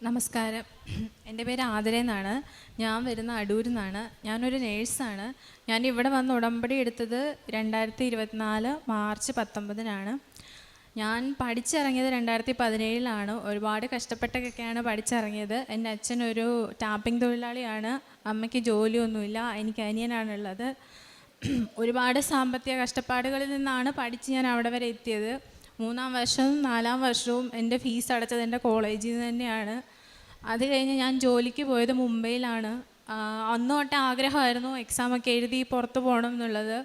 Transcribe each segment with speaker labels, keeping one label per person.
Speaker 1: നമസ്കാരം. എൻ്റെ പേര് ആതിര എന്നാണ്. ഞാൻ വരുന്ന അടൂരിൽ നിന്നാണ്. ഞാനൊരു നേഴ്സാണ്. ഞാൻ ഇവിടെ വന്ന് ഉടമ്പടി എടുത്തത് 2024 മാർച്ച് 19-നാണ്. ഞാൻ പഠിച്ചിറങ്ങിയത് 2017-ലാണ്. ഒരുപാട് കഷ്ടപ്പെട്ടൊക്കെയാണ് പഠിച്ചിറങ്ങിയത്. എൻ്റെ അച്ഛനൊരു ടാപ്പിംഗ് തൊഴിലാളിയാണ്. അമ്മയ്ക്ക് ജോലിയൊന്നുമില്ല. എനിക്ക് അനിയനാണുള്ളത്. ഒരുപാട് സാമ്പത്തിക കഷ്ടപ്പാടുകളിൽ നിന്നാണ് പഠിച്ച് ഞാൻ അവിടെ വരെ എത്തിയത്. 3-ാം വർഷവും 4-ാം വർഷവും എൻ്റെ ഫീസ് അടച്ചത് എൻ്റെ കോളേജിൽ നിന്ന് തന്നെയാണ്. അത് കഴിഞ്ഞ് ഞാൻ ജോലിക്ക് പോയത് മുംബൈയിലാണ്. അന്ന് തൊട്ട് ആഗ്രഹമായിരുന്നു എക്സാമൊക്കെ എഴുതി പുറത്ത് പോകണം എന്നുള്ളത്.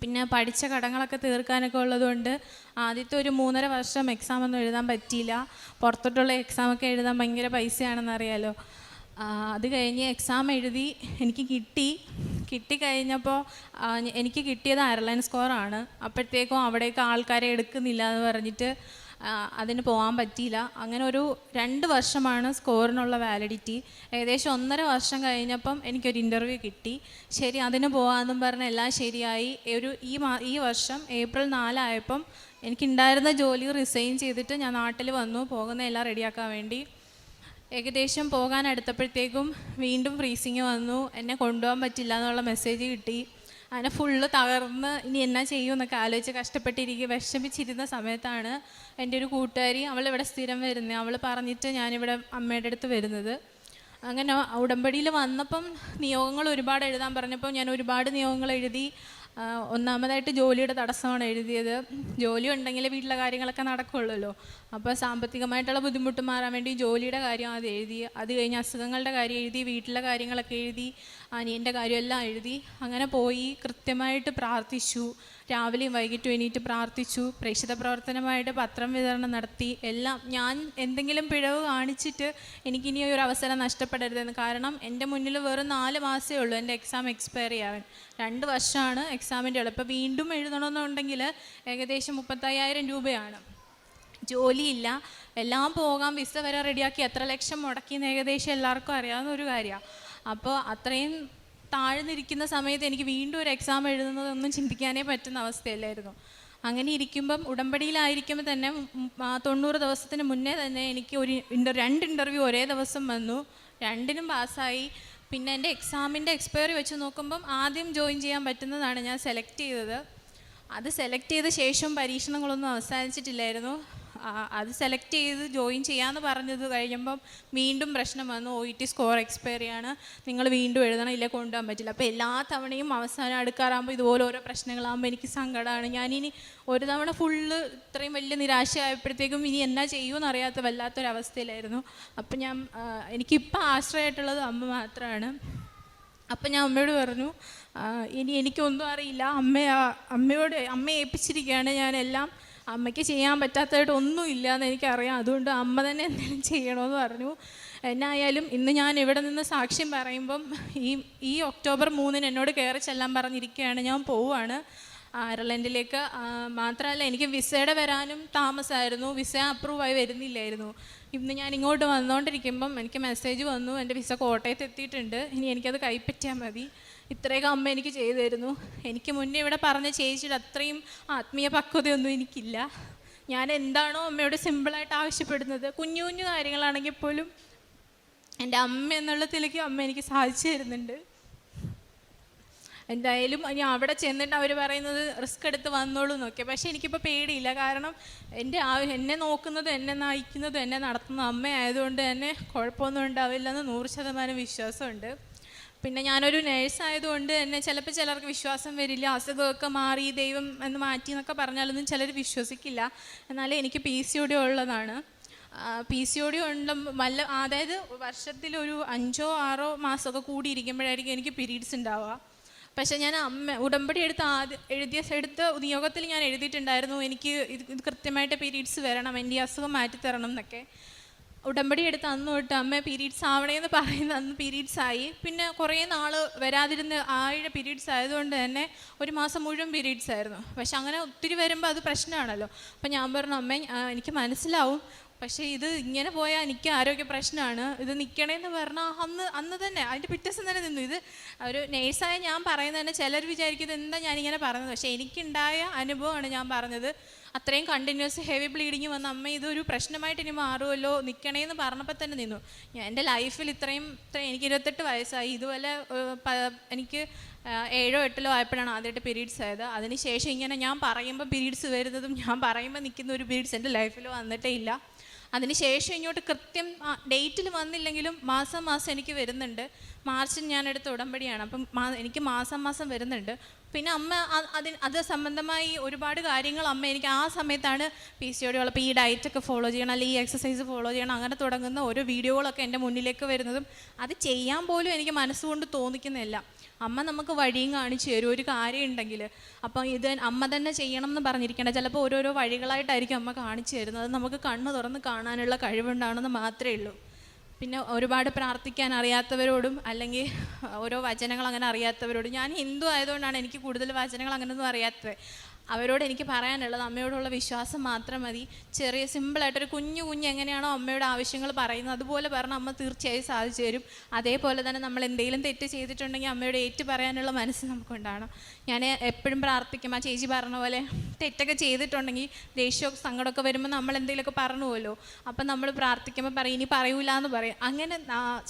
Speaker 1: പിന്നെ പഠിച്ച കടങ്ങളൊക്കെ തീർക്കാനൊക്കെ ഉള്ളതുകൊണ്ട് ആദ്യത്തെ ഒരു 3.5 വർഷം എക്സാമൊന്നും എഴുതാൻ പറ്റിയില്ല. പുറത്തോട്ടുള്ള എക്സാമൊക്കെ എഴുതാൻ ഭയങ്കര പൈസയാണെന്നറിയാലോ. അത് കഴിഞ്ഞ് എക്സാം എഴുതി എനിക്ക് കിട്ടിക്കഴിഞ്ഞപ്പോൾ എനിക്ക് കിട്ടിയത് അയർലൈൻ സ്കോറാണ്. അപ്പോഴത്തേക്കും അവിടേക്ക് ആൾക്കാരെ എടുക്കുന്നില്ല എന്ന് പറഞ്ഞിട്ട് അതിന് പോകാൻ പറ്റിയില്ല. അങ്ങനെ ഒരു 2 വർഷമാണ് സ്കോറിനുള്ള വാലിഡിറ്റി. ഏകദേശം 1.5 വർഷം കഴിഞ്ഞപ്പം എനിക്കൊരു ഇൻ്റർവ്യൂ കിട്ടി. ശരി, അതിന് പോകാമെന്നും പറഞ്ഞ് എല്ലാം ശരിയായി. ഈ വർഷം ഏപ്രിൽ 4 ആയപ്പം എനിക്കുണ്ടായിരുന്ന ജോലി റിസൈൻ ചെയ്തിട്ട് ഞാൻ നാട്ടിൽ വന്നു, പോകുന്ന എല്ലാം റെഡിയാക്കാൻ വേണ്ടി. ഏകദേശം പോകാനടുത്തപ്പോഴത്തേക്കും വീണ്ടും ഫ്രീസിങ് വന്നു. എന്നെ കൊണ്ടുപോകാൻ പറ്റില്ല എന്നുള്ള മെസ്സേജ് കിട്ടി. അങ്ങനെ ഫുള്ള് തകർന്ന് ഇനി എന്നാ ചെയ്യുമെന്നൊക്കെ ആലോചിച്ച് വിഷമിച്ചിരുന്ന സമയത്താണ് എൻ്റെ ഒരു കൂട്ടുകാരി, അവളിവിടെ സ്ഥിരം വരുന്നത്, അവൾ പറഞ്ഞിട്ട് ഞാനിവിടെ അമ്മയുടെ അടുത്ത് വരുന്നത്. അങ്ങനെ ഉടമ്പടിയിൽ വന്നപ്പം നിയോഗങ്ങൾ ഒരുപാട് എഴുതാൻ പറഞ്ഞപ്പോൾ ഞാൻ ഒരുപാട് നിയോഗങ്ങൾ എഴുതി. ഒന്നാമതായിട്ട് ജോലിയുടെ തടസ്സമാണ് എഴുതിയത്. ജോലി ഉണ്ടെങ്കിൽ വീട്ടിലെ കാര്യങ്ങളൊക്കെ നടക്കുള്ളൂ. അപ്പോൾ സാമ്പത്തികമായിട്ടുള്ള ബുദ്ധിമുട്ട് മാറാൻ വേണ്ടി ജോലിയുടെ കാര്യം അത് എഴുതി. അത് കഴിഞ്ഞ് അസുഖങ്ങളുടെ കാര്യം എഴുതി, വീട്ടിലെ കാര്യങ്ങളൊക്കെ എഴുതി, അനിയൻ്റെ കാര്യമെല്ലാം എഴുതി. അങ്ങനെ പോയി കൃത്യമായിട്ട് പ്രാർത്ഥിച്ചു. രാവിലെയും വൈകിട്ടും എണീറ്റ് പ്രാർത്ഥിച്ചു. പ്രേക്ഷിത പ്രവർത്തനമായിട്ട് പത്രം വിതരണം നടത്തി. എല്ലാം ഞാൻ എന്തെങ്കിലും പിഴവ് കാണിച്ചിട്ട് എനിക്കിനി ഒരു അവസരം നഷ്ടപ്പെടരുതെന്ന്. കാരണം എൻ്റെ മുന്നിൽ വെറും 4 മാസമേ ഉള്ളൂ എൻ്റെ എക്സാം എക്സ്പയർ ചെയ്യാൻ. 2 വർഷമാണ് എക്സാമിൻ്റെ ഉള്ളത്. ഇപ്പോൾ വീണ്ടും എഴുതണമെന്നുണ്ടെങ്കിൽ ഏകദേശം 35,000 രൂപയാണ്. ജോലിയില്ല, എല്ലാം പോകാൻ വിസ വരെ റെഡിയാക്കി എത്ര ലക്ഷം മുടക്കിയെന്ന് ഏകദേശം എല്ലാവർക്കും അറിയാവുന്ന ഒരു കാര്യമാണ്. അപ്പോൾ അത്രയും താഴ്ന്നിരിക്കുന്ന സമയത്ത് എനിക്ക് വീണ്ടും ഒരു എക്സാം എഴുതുന്നതൊന്നും ചിന്തിക്കാനേ പറ്റുന്ന അവസ്ഥയല്ലായിരുന്നു. അങ്ങനെ ഇരിക്കുമ്പം ഉടമ്പടിയിലായിരിക്കുമ്പോൾ തന്നെ 90 ദിവസത്തിന് മുന്നേ തന്നെ എനിക്ക് 2 ഇൻ്റർവ്യൂ ഒരേ ദിവസം വന്നു. 2-നും പാസ്സായി. പിന്നെ എൻ്റെ എക്സാമിൻ്റെ എക്സ്പയറി വെച്ച് നോക്കുമ്പം ആദ്യം ജോയിൻ ചെയ്യാൻ പറ്റുന്നതാണ് ഞാൻ സെലക്ട് ചെയ്തത്. അത് സെലക്ട് ചെയ്ത ശേഷം പരീക്ഷണങ്ങളൊന്നും അവസാനിച്ചിട്ടില്ലായിരുന്നു. അത് സെലക്ട് ചെയ്ത് ജോയിൻ ചെയ്യാമെന്ന് പറഞ്ഞത് കഴിയുമ്പം വീണ്ടും പ്രശ്നം വന്നു. OET സ്കോർ എക്സ്പയറിയാണ്, നിങ്ങൾ വീണ്ടും എഴുതണം, ഇല്ല കൊണ്ടുപോകാൻ പറ്റില്ല. അപ്പോൾ എല്ലാ തവണയും അവസാനം അടുക്കാറാകുമ്പോൾ ഇതുപോലെ ഓരോ പ്രശ്നങ്ങളാകുമ്പോൾ എനിക്ക് സങ്കടമാണ്. ഞാനിനി ഒരു തവണ ഫുള്ള് ഇത്രയും വലിയ നിരാശയായപ്പോഴത്തേക്കും ഇനി എന്നാ ചെയ്യുമെന്ന് അറിയാത്ത വല്ലാത്തൊരവസ്ഥയിലായിരുന്നു. അപ്പം എനിക്കിപ്പോൾ ആശ്രയമായിട്ടുള്ളത് അമ്മ മാത്രമാണ്. അപ്പം ഞാൻ അമ്മയോട് പറഞ്ഞു, ഇനി എനിക്കൊന്നും അറിയില്ല, അമ്മയെ ഏൽപ്പിച്ചിരിക്കുകയാണ് ഞാനെല്ലാം. അമ്മയ്ക്ക് ചെയ്യാൻ പറ്റാത്തതായിട്ട് ഒന്നും ഇല്ലയെന്ന് എനിക്കറിയാം. അതുകൊണ്ട് അമ്മ തന്നെ എന്തെങ്കിലും ചെയ്യണമെന്ന് പറഞ്ഞു. എന്നായാലും ഇന്ന് ഞാൻ ഇവിടെ നിന്ന് സാക്ഷ്യം പറയുമ്പം ഈ ഒക്ടോബർ 3-ന് എന്നോട് കയറി ചെല്ലാൻ പറഞ്ഞിരിക്കുകയാണ്. ഞാൻ പോവുകയാണ് അയർലൻഡിലേക്ക്. മാത്രമല്ല എനിക്ക് വിസയുടെ വരാനും താമസമായിരുന്നു. വിസ അപ്രൂവായി വരുന്നില്ലായിരുന്നു. ഇന്ന് ഞാൻ ഇങ്ങോട്ട് വന്നുകൊണ്ടിരിക്കുമ്പം എനിക്ക് മെസ്സേജ് വന്നു, എൻ്റെ വിസ കോട്ടയത്ത് എത്തിയിട്ടുണ്ട്, ഇനി എനിക്കത് കൈപ്പറ്റിയാൽ മതി. ഇത്രയൊക്കെ അമ്മ എനിക്ക് ചെയ്തു തരുന്നു. എനിക്ക് മുന്നേ ഇവിടെ പറഞ്ഞ ചേച്ചിയുടെ അത്രയും ആത്മീയ പക്വതയൊന്നും എനിക്കില്ല. ഞാൻ എന്താണോ അമ്മയോട് സിമ്പിളായിട്ട് ആവശ്യപ്പെടുന്നത്, കുഞ്ഞു കുഞ്ഞു കാര്യങ്ങളാണെങ്കിൽ പോലും എൻ്റെ അമ്മ എന്നുള്ളതിലേക്ക് അമ്മ എനിക്ക് സാധിച്ചു തരുന്നുണ്ട്. എന്തായാലും ഞാൻ അവിടെ ചെന്നിട്ട് അവർ പറയുന്നത് റിസ്ക് എടുത്ത് വന്നോളൂ എന്നൊക്കെ. പക്ഷേ എനിക്കിപ്പോൾ പേടിയില്ല. കാരണം എന്നെ നോക്കുന്നതും എന്നെ നയിക്കുന്നതും എന്നെ നടത്തുന്ന അമ്മയായതുകൊണ്ട് തന്നെ കുഴപ്പമൊന്നും ഉണ്ടാവില്ലെന്ന് 100% വിശ്വാസമുണ്ട്. പിന്നെ ഞാനൊരു നേഴ്സായതുകൊണ്ട് തന്നെ ചിലപ്പോൾ ചിലർക്ക് വിശ്വാസം വരില്ല. അസുഖമൊക്കെ മാറി ദൈവം എന്ന് മാറ്റി എന്നൊക്കെ പറഞ്ഞാലൊന്നും ചിലർ വിശ്വസിക്കില്ല. എന്നാലും എനിക്ക് PCOD ഉള്ളതാണ്. PCOD അതായത് വർഷത്തിലൊരു 5 or 6 മാസമൊക്കെ കൂടിയിരിക്കുമ്പോഴായിരിക്കും എനിക്ക് പീരീഡ്സ് ഉണ്ടാവുക. പക്ഷേ ഞാൻ ഉടമ്പടി എടുത്ത നിയോഗത്തിൽ ഞാൻ എഴുതിയിട്ടുണ്ടായിരുന്നു എനിക്ക് ഇത് കൃത്യമായിട്ട് പീരീഡ്സ് വരണം, എൻ്റെ അസുഖം മാറ്റിത്തരണം എന്നൊക്കെ. ഉടമ്പടി എടുത്ത് അന്ന് തൊട്ട് അമ്മ പീരീഡ്സ് ആവണേന്ന് പറയുന്ന അന്ന് പീരീഡ്സ് ആയി. പിന്നെ കുറേ നാൾ വരാതിരുന്ന് 7 പീരീഡ്സ് ആയതുകൊണ്ട് തന്നെ 1 മാസം മുഴുവൻ പീരീഡ്സ് ആയിരുന്നു. പക്ഷെ അങ്ങനെ ഒത്തിരി വരുമ്പോൾ അത് പ്രശ്നമാണല്ലോ. അപ്പം ഞാൻ പറഞ്ഞു, അമ്മ എനിക്ക് മനസ്സിലാവും പക്ഷേ ഇത് ഇങ്ങനെ പോയാൽ എനിക്ക് ആരോഗ്യ പ്രശ്നമാണ്, ഇത് നിൽക്കണേന്ന് പറഞ്ഞാൽ അന്ന് തന്നെ അതിൻ്റെ പിറ്റേ ദിവസം തന്നെ നിന്നു. ഇത് ഒരു നേഴ്സായ ഞാൻ പറയുന്നത് തന്നെ ചിലർ വിചാരിക്കുന്നത് എന്താ ഞാനിങ്ങനെ പറയുന്നത്, പക്ഷേ എനിക്കുണ്ടായ അനുഭവമാണ് ഞാൻ പറഞ്ഞത്. അത്രയും കണ്ടിന്യൂസ് ഹെവി ബ്ലീഡിങ് വന്ന അമ്മ ഇതൊരു പ്രശ്നമായിട്ട് ഇനി മാറുമല്ലോ നിൽക്കണേന്ന് പറഞ്ഞപ്പോൾ തന്നെ നിന്നു. എൻ്റെ ലൈഫിൽ ഇത്രയും എനിക്ക് 28 വയസ്സായി, ഇതുപോലെ എനിക്ക് 7 or 8 ആയപ്പോഴാണ് ആദ്യമായിട്ട് പീരീഡ്സ് ആയത്. അതിനുശേഷം ഇങ്ങനെ ഞാൻ പറയുമ്പോൾ പീരീഡ്സ് വരുന്നതും ഞാൻ പറയുമ്പോൾ നിൽക്കുന്ന ഒരു പീരീഡ്സ് എൻ്റെ ലൈഫിൽ വന്നിട്ടേ ഇല്ല. അതിനുശേഷം ഇങ്ങോട്ട് കൃത്യം ഡേറ്റിൽ വന്നില്ലെങ്കിലും മാസം എനിക്ക് വരുന്നുണ്ട്. മാർച്ചിൽ ഞാനെടുത്ത ഉടമ്പടിയാണ്, അപ്പം എനിക്ക് മാസം വരുന്നുണ്ട്. പിന്നെ അമ്മ അത് സംബന്ധമായി ഒരുപാട് കാര്യങ്ങൾ അമ്മ എനിക്ക് ആ സമയത്താണ് PCOD ഉള്ളപ്പോൾ ഈ ഡയറ്റൊക്കെ ഫോളോ ചെയ്യണം, അല്ലെങ്കിൽ ഈ എക്സസൈസ് ഫോളോ ചെയ്യണം, അങ്ങനെ തുടങ്ങുന്ന ഓരോ വീഡിയോകളൊക്കെ എൻ്റെ മുന്നിലേക്ക് വരുന്നതും അത് ചെയ്യാൻ പോലും എനിക്ക് മനസ്സുകൊണ്ട് തോന്നിക്കുന്നില്ല. അമ്മ നമുക്ക് വഴിയും കാണിച്ചു തരും ഒരു കാര്യം ഉണ്ടെങ്കിൽ. അപ്പം ഇത് അമ്മ തന്നെ ചെയ്യണം എന്ന് പറഞ്ഞിരിക്കേണ്ട, ചിലപ്പോൾ ഓരോരോ വഴികളായിട്ടായിരിക്കും അമ്മ കാണിച്ചു തരുന്നത്. അത് നമുക്ക് കണ്ണ് തുറന്ന് കാണാനുള്ള കഴിവുണ്ടാണെന്ന് മാത്രമേ ഉള്ളൂ. പിന്നെ ഒരുപാട് പ്രാർത്ഥിക്കാൻ അറിയാത്തവരോടും അല്ലെങ്കിൽ ഓരോ വചനങ്ങൾ അങ്ങനെ അറിയാത്തവരോടും, ഞാൻ ഹിന്ദു ആയതുകൊണ്ടാണ് എനിക്ക് കൂടുതൽ വചനങ്ങൾ അങ്ങനെയൊന്നും അറിയാത്തത്. അവരോട് എനിക്ക് പറയാനുള്ളത് അമ്മയോടുള്ള വിശ്വാസം മാത്രം മതി. ചെറിയ സിമ്പിളായിട്ടൊരു കുഞ്ഞു എങ്ങനെയാണോ അമ്മയുടെ ആവശ്യങ്ങൾ പറയുന്നത് അതുപോലെ പറഞ്ഞാൽ അമ്മ തീർച്ചയായും സാധിച്ചു തരും. അതേപോലെ തന്നെ നമ്മൾ എന്തെങ്കിലും തെറ്റ് ചെയ്തിട്ടുണ്ടെങ്കിൽ അമ്മയോട് ഏറ്റു പറയാനുള്ള മനസ്സ് നമുക്കുണ്ടാകണം. ഞാൻ എപ്പോഴും പ്രാർത്ഥിക്കും, ആ ചേച്ചി പറഞ്ഞ പോലെ തെറ്റൊക്കെ ചെയ്തിട്ടുണ്ടെങ്കിൽ ദേഷ്യമൊക്കെ സങ്കടമൊക്കെ വരുമ്പോൾ നമ്മൾ എന്തെങ്കിലുമൊക്കെ പറഞ്ഞു പോലോ, അപ്പം നമ്മൾ പ്രാർത്ഥിക്കുമ്പോൾ പറയും ഇനി പറയൂല എന്ന് പറയും. അങ്ങനെ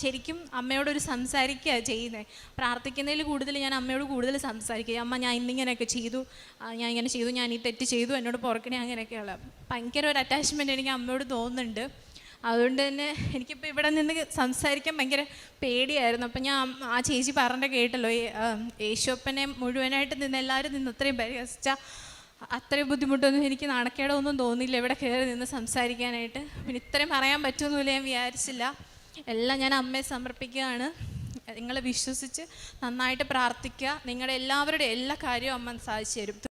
Speaker 1: ശരിക്കും അമ്മയോടൊരു സംസാരിക്കുക ചെയ്യുന്നത്. പ്രാർത്ഥിക്കുന്നതിൽ കൂടുതൽ ഞാൻ അമ്മയോട് കൂടുതൽ സംസാരിക്കുക. അമ്മ ഞാൻ ഇന്നിങ്ങനെയൊക്കെ ചെയ്തു, ഞാൻ ഇങ്ങനെ ചെയ്തു, ഞാൻ ഈ തെറ്റ് ചെയ്തു, എന്നോട് പുറക്കണേ, അങ്ങനെയൊക്കെയുള്ള ഭയങ്കര ഒരു അറ്റാച്ച്മെൻറ്റ് എനിക്ക് അമ്മയോട് തോന്നുന്നുണ്ട്. അതുകൊണ്ട് തന്നെ എനിക്കിപ്പോൾ ഇവിടെ നിന്ന് സംസാരിക്കാൻ ഭയങ്കര പേടിയായിരുന്നു. അപ്പം ഞാൻ ആ ചേച്ചി പറഞ്ഞ കേട്ടല്ലോ, യേശുപ്പനെ മുഴുവനായിട്ട് എല്ലാവരും നിന്ന് അത്രയും പരിഹസിച്ചാൽ അത്രയും ബുദ്ധിമുട്ടൊന്നും എനിക്ക് നാണക്കേടൊന്നും തോന്നിയില്ല ഇവിടെ കയറി നിന്ന് സംസാരിക്കാനായിട്ട്. പിന്നെ ഇത്രയും പറയാൻ പറ്റുമെന്നില്ല, ഞാൻ വിചാരിച്ചില്ല. എല്ലാം ഞാൻ അമ്മയെ സമർപ്പിക്കുകയാണ്. നിങ്ങൾ വിശ്വസിച്ച് നന്നായിട്ട് പ്രാർത്ഥിക്കുക. നിങ്ങളുടെ എല്ലാവരുടെയും എല്ലാ കാര്യവും അമ്മ സാധിച്ചു തരും.